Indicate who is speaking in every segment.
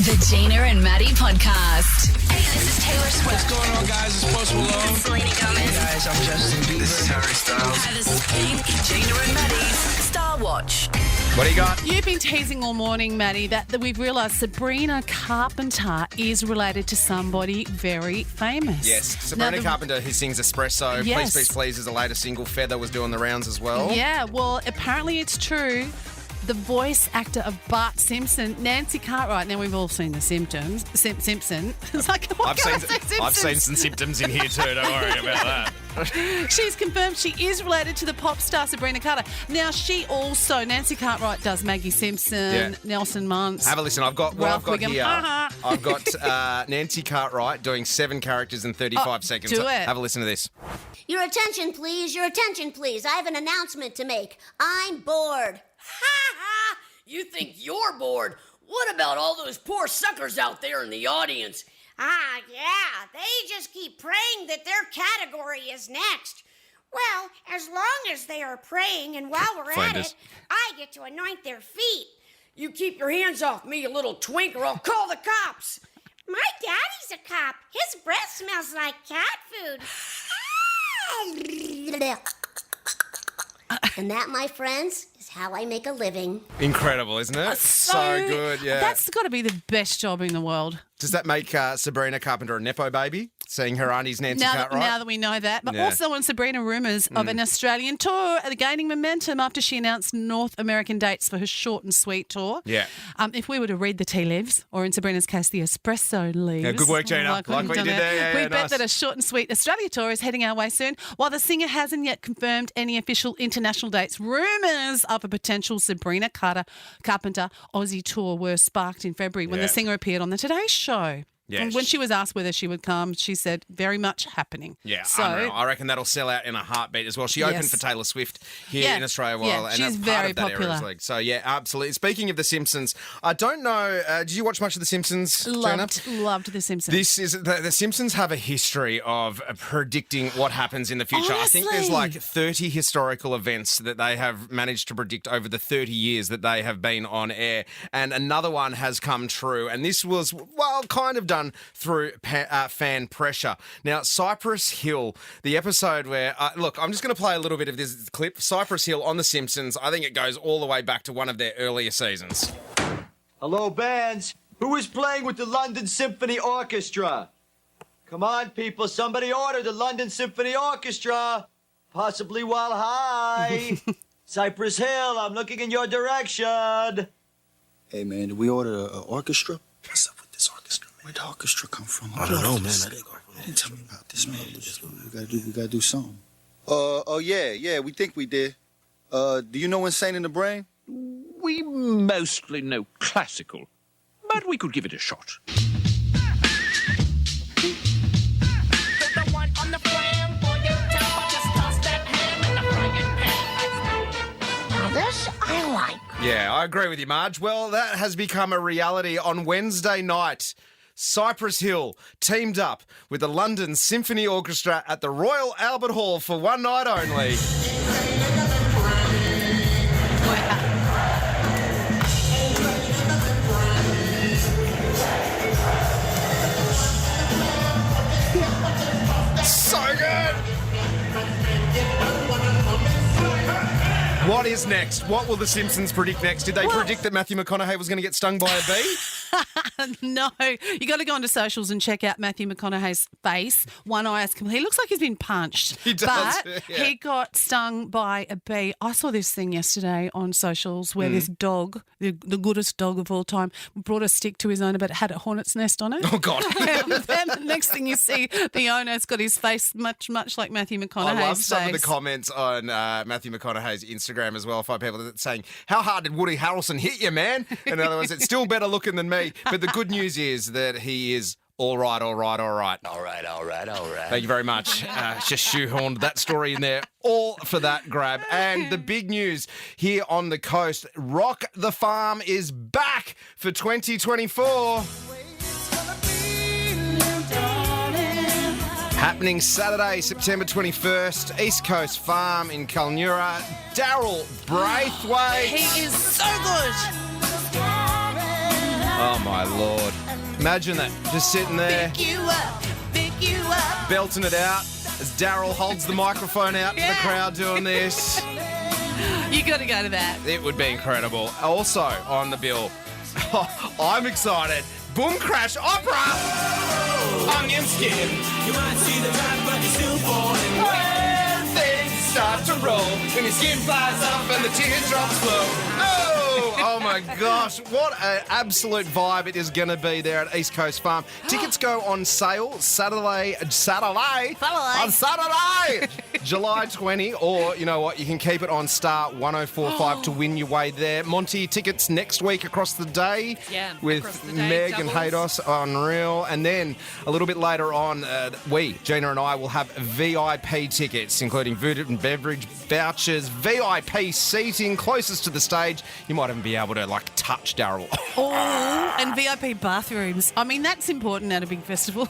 Speaker 1: The Gina and Maddie podcast. Hey, this is Taylor Swift.
Speaker 2: What's going on, guys? It's Post Malone.
Speaker 1: Selena Gomez.
Speaker 2: Hey, guys, I'm Justin Bieber.
Speaker 3: This is Harry Styles.
Speaker 1: Hi, this is Pink. Gina and Maddie's Star Watch.
Speaker 3: What do you got?
Speaker 4: You've been teasing all morning, Maddie, that we've realised Sabrina Carpenter is related to somebody very famous.
Speaker 3: Yes, Sabrina Carpenter, who sings Espresso.
Speaker 4: Yes.
Speaker 3: Please, Please, Please is a latest single. Feather was doing the rounds as well.
Speaker 4: Yeah, well, apparently it's true. The voice actor of Bart Simpson, Nancy Cartwright. Now, we've all seen The Simpsons. Simpson. It's like, what can I say, Simpsons?
Speaker 3: I've seen some symptoms in here too. Don't worry about that.
Speaker 4: She's confirmed she is related to the pop star Sabrina Carter. Now, she also, Nancy Cartwright does Maggie Simpson,
Speaker 3: Yeah.
Speaker 4: Nelson Muntz.
Speaker 3: Have a listen. I've got
Speaker 4: Ralph Wiggum.
Speaker 3: here.
Speaker 4: Ha-ha.
Speaker 3: I've got Nancy Cartwright doing 7 characters in 35 seconds.
Speaker 4: do it.
Speaker 3: Have a listen to this.
Speaker 5: Your attention, please. Your attention, please. I have an announcement to make. I'm bored.
Speaker 6: Ha ha! You think you're bored? What about all those poor suckers out there in the audience?
Speaker 5: Ah, yeah. They just keep praying that their category is next. Well, as long as they are praying and while we're
Speaker 3: Flanders.
Speaker 5: at it, I get to anoint their feet.
Speaker 6: You keep your hands off me, you little twink, or I'll call the cops.
Speaker 5: My daddy's a cop. His breath smells like cat food. And that, my friends, is how I make a living.
Speaker 3: Incredible, isn't it? So good, yeah.
Speaker 4: That's got to be the best job in the world.
Speaker 3: Does that make Sabrina Carpenter a Nepo baby? Seeing her auntie's Nancy Cartwright?
Speaker 4: Now that we know that. But
Speaker 3: Yeah.
Speaker 4: also on Sabrina, rumours of an Australian tour are gaining momentum after she announced North American dates for her short and sweet tour.
Speaker 3: Yeah.
Speaker 4: If we were to read the tea leaves, or in Sabrina's case, the espresso leaves.
Speaker 3: Yeah, good work, Gina.
Speaker 4: Like
Speaker 3: Like
Speaker 4: we've
Speaker 3: what you
Speaker 4: done
Speaker 3: did there. Yeah,
Speaker 4: we
Speaker 3: yeah,
Speaker 4: bet
Speaker 3: nice.
Speaker 4: that a short and sweet Australia tour is heading our way soon. While the singer hasn't yet confirmed any official international dates, rumours of a potential Sabrina Carpenter Aussie tour were sparked in February when
Speaker 3: Yeah.
Speaker 4: the singer appeared on the Today Show.
Speaker 3: Yeah,
Speaker 4: And when she was asked whether she would come, she said, very much happening.
Speaker 3: Yeah,
Speaker 4: so
Speaker 3: unreal. I reckon that'll sell out in a heartbeat as well. She opened
Speaker 4: Yes.
Speaker 3: for Taylor Swift here
Speaker 4: Yeah,
Speaker 3: in Australia,
Speaker 4: yeah,
Speaker 3: and
Speaker 4: she's
Speaker 3: that's part
Speaker 4: very
Speaker 3: of that
Speaker 4: popular.
Speaker 3: Eras League. So yeah, absolutely. Speaking of The Simpsons, I don't know. Did you watch much of The Simpsons, Gina?
Speaker 4: Loved The Simpsons.
Speaker 3: This is the Simpsons have a history of predicting what happens in the future. I think there's
Speaker 4: Honestly.
Speaker 3: like 30 historical events that they have managed to predict over the 30 years that they have been on air, and another one has come true. And this was, well, kind of done through fan pressure. Now, Cypress Hill, the episode where, look, I'm just going to play a little bit of this clip. Cypress Hill on The Simpsons, I think it goes all the way back to one of their earlier seasons.
Speaker 7: Hello, bands. Who is playing with the London Symphony Orchestra? Come on, people. Somebody order the London Symphony Orchestra. Possibly while high. Cypress Hill, I'm looking in your direction.
Speaker 8: Hey, man, did we order an orchestra? What's up with this orchestra, man? Where'd the orchestra come from?
Speaker 9: I don't know, man.
Speaker 8: They didn't tell me about this, man. We gotta do something. Oh, yeah, we think we did. Do you know Insane in the Brain?
Speaker 9: We mostly know classical, but we could give it a shot.
Speaker 5: Now this I like.
Speaker 3: Yeah, I agree with you, Marge. Well, that has become a reality on Wednesday night. Cypress Hill teamed up with the London Symphony Orchestra at the Royal Albert Hall for one night only. So good! What is next? What will The Simpsons predict next? Did they predict that Matthew McConaughey was going to get stung by a bee?
Speaker 4: No, you got to go onto socials and check out Matthew McConaughey's face. One eye is complete. He looks like he's been punched.
Speaker 3: He does,
Speaker 4: But
Speaker 3: yeah.
Speaker 4: he got stung by a bee. I saw this thing yesterday on socials where this dog, the goodest dog of all time, brought a stick to his owner, but it had a hornet's nest on it.
Speaker 3: Oh, God.
Speaker 4: And then the next thing you see, the owner's got his face much like Matthew McConaughey's
Speaker 3: I love
Speaker 4: face.
Speaker 3: some of the comments on Matthew McConaughey's Instagram as well. 5 people that saying, "How hard did Woody Harrelson hit you, man?" In other words, it's still better looking than me. But the good news is that he is all right.
Speaker 9: All right.
Speaker 3: Thank you very much. Just shoehorned that story in there, all for that grab. And the big news here on the coast, Rock the Farm is back for 2024. Happening Saturday, September 21st, East Coast Farm in Kulnura. Daryl Braithwaite.
Speaker 4: He is so good.
Speaker 3: Oh, my Lord. Imagine that. Just sitting there,
Speaker 4: Pick you up.
Speaker 3: belting it out as Daryl holds the microphone out to the crowd doing this.
Speaker 4: You got to go to that.
Speaker 3: It would be incredible. Also on the bill, I'm excited. Boom Crash Opera! Onion skin. You might see the drive, but you're still falling. When things start to roll, when your skin flies up and the teardrops flow. Oh my gosh, what an absolute vibe it is going to be there at East Coast Farm. Tickets go on sale Saturday, July 20, or you know what, you can keep it on Star 104.5 to win your way there. Monty, tickets next week across the day with
Speaker 4: across the day,
Speaker 3: Meg and
Speaker 4: doubles.
Speaker 3: Haydos, unreal. And then a little bit later on, Gina and I, will have VIP tickets, including food and beverage vouchers, VIP seating closest to the stage. You might even be able to touch Daryl.
Speaker 4: Oh, and VIP bathrooms. I mean, that's important at a big festival.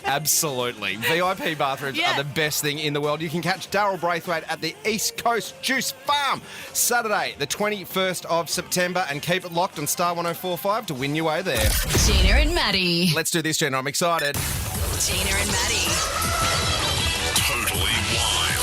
Speaker 3: Absolutely. VIP bathrooms are the best thing in the world. You can catch Daryl Braithwaite at the East Coast Juice Farm Saturday, the 21st of September, and keep it locked on Star 104.5 to win your way there.
Speaker 1: Gina and Maddie.
Speaker 3: Let's do this, Gina. I'm excited.
Speaker 1: Gina and Maddie.
Speaker 10: Totally wild.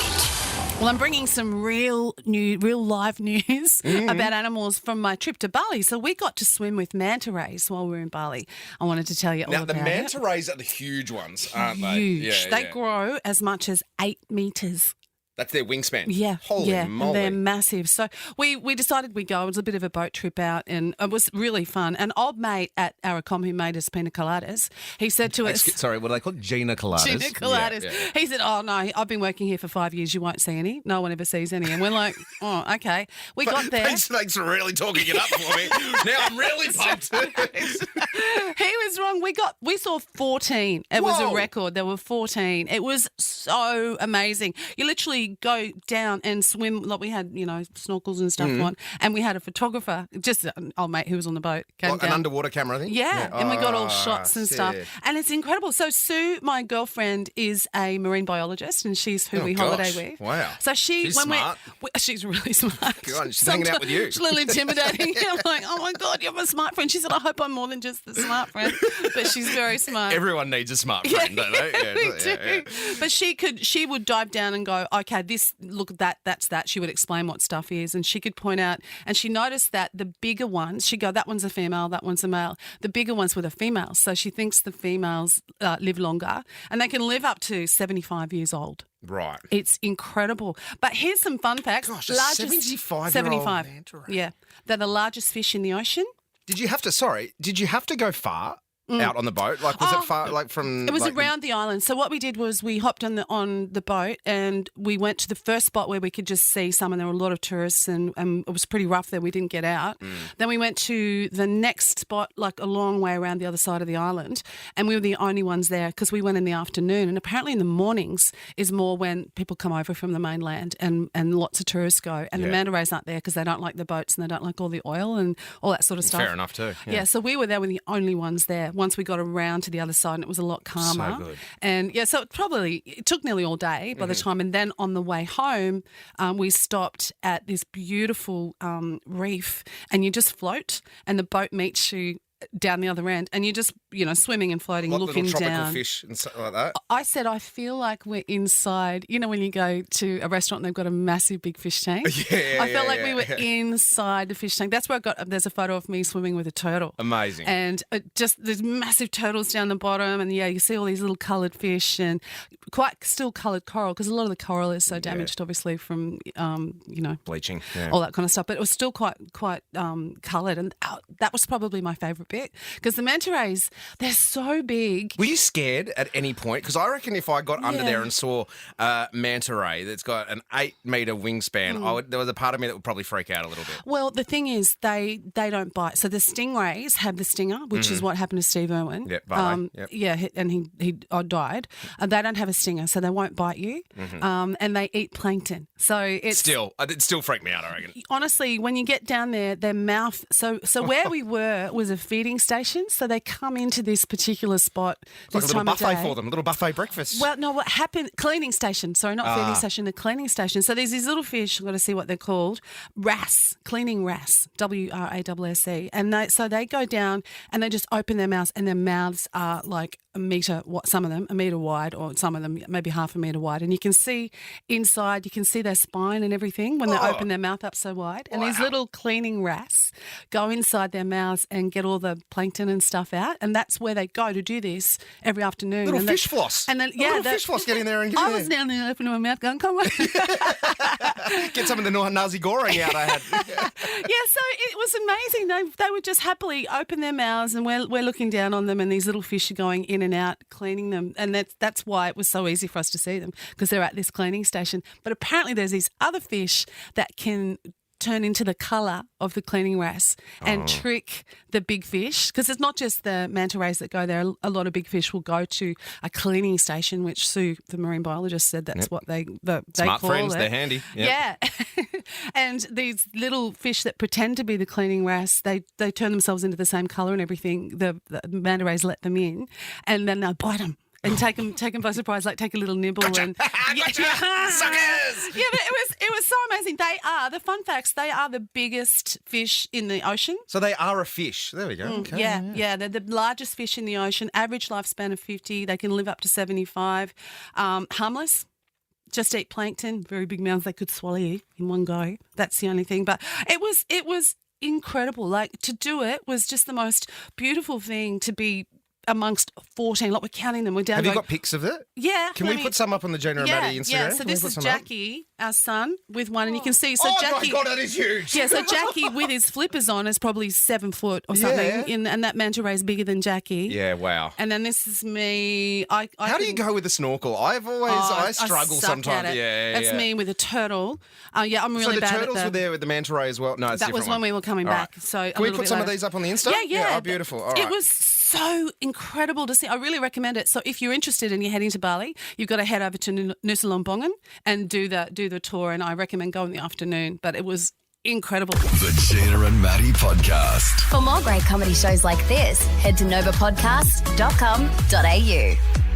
Speaker 4: Well, I'm bringing some real live news about animals from my trip to Bali. So we got to swim with manta rays while we were in Bali. I wanted to tell you all
Speaker 3: Now,
Speaker 4: about
Speaker 3: the
Speaker 4: it.
Speaker 3: manta rays are the huge ones, aren't they?
Speaker 4: Huge. They grow as much as 8 meters.
Speaker 3: That's their wingspan.
Speaker 4: Yeah,
Speaker 3: Holy
Speaker 4: and
Speaker 3: moly.
Speaker 4: they're massive. So we decided we'd go. It was a bit of a boat trip out, and it was really fun. An old mate at Aracom who made us pina coladas, he said to us...
Speaker 3: Sorry, what do they call it? Gina coladas?
Speaker 4: Gina coladas.
Speaker 3: Yeah.
Speaker 4: He said, oh, no, I've been working here for 5 years. You won't see any. No one ever sees any. And we're like, oh, okay. We got there.
Speaker 3: Thanks for really talking it up for me. Now I'm really pumped.
Speaker 4: He was wrong. We saw 14. It was a
Speaker 3: Whoa.
Speaker 4: record. There were 14. It was so amazing. You literally go down and swim. Like we had, snorkels and stuff on, and we had a photographer, just an old mate who was on the boat. Came
Speaker 3: Like an
Speaker 4: down.
Speaker 3: underwater camera, I think?
Speaker 4: Yeah, and we got all shots and
Speaker 3: sick.
Speaker 4: stuff. And it's incredible. So Sue, my girlfriend, is a marine biologist, and she's who we holiday with.
Speaker 3: Wow.
Speaker 4: So
Speaker 3: She's smart.
Speaker 4: she's really smart.
Speaker 3: God, she's hanging out with you.
Speaker 4: She's a little intimidating. I'm like, oh my God, you're my smart friend. She said, I hope I'm more than just the smart friend. But she's very smart.
Speaker 3: Everyone needs a smart friend, don't they? Yeah,
Speaker 4: We do. But she would dive down and go, okay, look at that's that. She would explain what stuff is, and she could point out, and she noticed that the bigger ones, she'd go, that one's a female, that one's a male. The bigger ones were the females. So she thinks the females live longer, and they can live up to 75 years old.
Speaker 3: Right.
Speaker 4: It's incredible. But here's some fun facts.
Speaker 3: Gosh, a 75-year-old manta ray.
Speaker 4: Yeah. They're the largest fish in the ocean.
Speaker 3: Did you have to go far out on the boat? Like, was it far, from...
Speaker 4: It was
Speaker 3: like,
Speaker 4: around the island. So what we did was we hopped on the boat, and we went to the first spot where we could just see some, and there were a lot of tourists, and it was pretty rough there. We didn't get out. Then we went to the next spot, like a long way around the other side of the island, and we were the only ones there because we went in the afternoon. And apparently in the mornings is more when people come over from the mainland, and lots of tourists go. And the manta rays aren't there because they don't like the boats and they don't like all the oil and all that sort of stuff.
Speaker 3: Fair enough too.
Speaker 4: Yeah, so we were there with the only ones there once we got around to the other side, and it was a lot calmer.
Speaker 3: So good.
Speaker 4: And so it took nearly all day by the time. And then on the way home, we stopped at this beautiful reef, and you just float, and the boat meets you down the other end, and you're just, swimming and floating,
Speaker 3: Like
Speaker 4: looking
Speaker 3: little tropical
Speaker 4: down.
Speaker 3: fish and stuff like that.
Speaker 4: I said, I feel like we're inside, when you go to a restaurant and they've got a massive big fish tank. I felt like we were inside the fish tank. That's where there's a photo of me swimming with a turtle.
Speaker 3: Amazing.
Speaker 4: And just there's massive turtles down the bottom, and you see all these little coloured fish and quite still coloured coral, because a lot of the coral is so damaged, obviously, from,
Speaker 3: Bleaching.
Speaker 4: all that kind of stuff. But it was still quite coloured, and that was probably my favourite bit, because the manta rays, they're so big.
Speaker 3: Were you scared at any point? Because I reckon if I got under there and saw a manta ray that's got an 8-metre wingspan, there was a part of me that would probably freak out a little bit.
Speaker 4: Well, the thing is, they don't bite. So the stingrays have the stinger, which is what happened to Steve Irwin.
Speaker 3: Yep, Barley, yep.
Speaker 4: Yeah, and he died. They don't have a stinger, so they won't bite you, and they eat plankton. So it still
Speaker 3: freaked me out, I reckon.
Speaker 4: honestly, when you get down there, their mouth. So where we were was a fish feeding stations. So they come into this particular spot
Speaker 3: Like
Speaker 4: this
Speaker 3: a little
Speaker 4: time of
Speaker 3: buffet
Speaker 4: day.
Speaker 3: for them, a little buffet breakfast.
Speaker 4: Well, no, what happened? Cleaning station. Sorry, not feeding station, the cleaning station. So there's these little fish, I've got to see what they're called, wrasse, cleaning wrasse, WRASSE. And they go down and they just open their mouths, and their mouths are like a metre, some of them, a metre wide, or some of them maybe half a metre wide. And you can see inside, you can see their spine and everything when they open their mouth up so wide. And these little cleaning wrasse go inside their mouths and get all the plankton and stuff out. And that's where they go to do this every afternoon.
Speaker 3: Little
Speaker 4: and
Speaker 3: fish floss.
Speaker 4: And then,
Speaker 3: A little fish floss, get in there and get
Speaker 4: I
Speaker 3: in
Speaker 4: was
Speaker 3: there.
Speaker 4: down there opening my mouth going, come on.
Speaker 3: Get some of the Nazi Goreng out I had.
Speaker 4: Yeah, so it was amazing. They would just happily open their mouths, and we're looking down on them, and these little fish are going in and out, cleaning them. And that's why it was so easy for us to see them, because they're at this cleaning station. But apparently there's these other fish that can turn into the colour of the cleaning wrasse and trick the big fish, because it's not just the manta rays that go there. A lot of big fish will go to a cleaning station, which Sue, the marine biologist, said that's what they
Speaker 3: Smart
Speaker 4: call
Speaker 3: friends,
Speaker 4: it.
Speaker 3: they're handy. Yep.
Speaker 4: Yeah. And these little fish that pretend to be the cleaning wrasse, they turn themselves into the same colour and everything. The manta rays let them in, and then they'll bite them. And take them by surprise, like take a little nibble.
Speaker 3: Gotcha.
Speaker 4: And
Speaker 3: Gotcha. Suckers!
Speaker 4: Yeah, but it was so amazing. The fun facts, they are the biggest fish in the ocean.
Speaker 3: So they are a fish. There we go. Okay.
Speaker 4: Yeah, they're the largest fish in the ocean. Average lifespan of 50. They can live up to 75. Harmless. Just eat plankton. Very big mouths. They could swallow you in one go. That's the only thing. But it was incredible. Like, to do it was just the most beautiful thing, to be amongst 14. Like, we're counting them. We're down.
Speaker 3: Have you got pics of it?
Speaker 4: Yeah.
Speaker 3: Can we put some up on the Jonah and Maddie Instagram?
Speaker 4: Yeah, so
Speaker 3: Can we
Speaker 4: this
Speaker 3: put
Speaker 4: is
Speaker 3: some
Speaker 4: Jackie, our son, with one, and you can see. So Jackie,
Speaker 3: my God, that is huge.
Speaker 4: Yeah, so Jackie with his flippers on is probably 7 foot or something,
Speaker 3: Yeah.
Speaker 4: and that manta ray is bigger than Jackie.
Speaker 3: Yeah, wow.
Speaker 4: And then this is me.
Speaker 3: How do you go with a snorkel? I struggle
Speaker 4: suck
Speaker 3: sometimes.
Speaker 4: at it.
Speaker 3: Yeah,
Speaker 4: That's me with a turtle. Yeah, I'm really
Speaker 3: so the
Speaker 4: bad
Speaker 3: turtles
Speaker 4: at
Speaker 3: were there with the manta ray as well? No, it's
Speaker 4: That was
Speaker 3: different
Speaker 4: when we were coming
Speaker 3: All
Speaker 4: back.
Speaker 3: right.
Speaker 4: So
Speaker 3: Can we put some of these up on the Insta?
Speaker 4: Yeah.
Speaker 3: Oh, beautiful. All
Speaker 4: It
Speaker 3: right.
Speaker 4: was so incredible to see. I really recommend it. So if you're interested and you're heading to Bali, you've got to head over to Nusa Lombongan and do the tour. And I recommend going in the afternoon. But it was incredible.
Speaker 10: The Gina and Maddie Podcast.
Speaker 1: For more great comedy shows like this, head to novapodcast.com.au.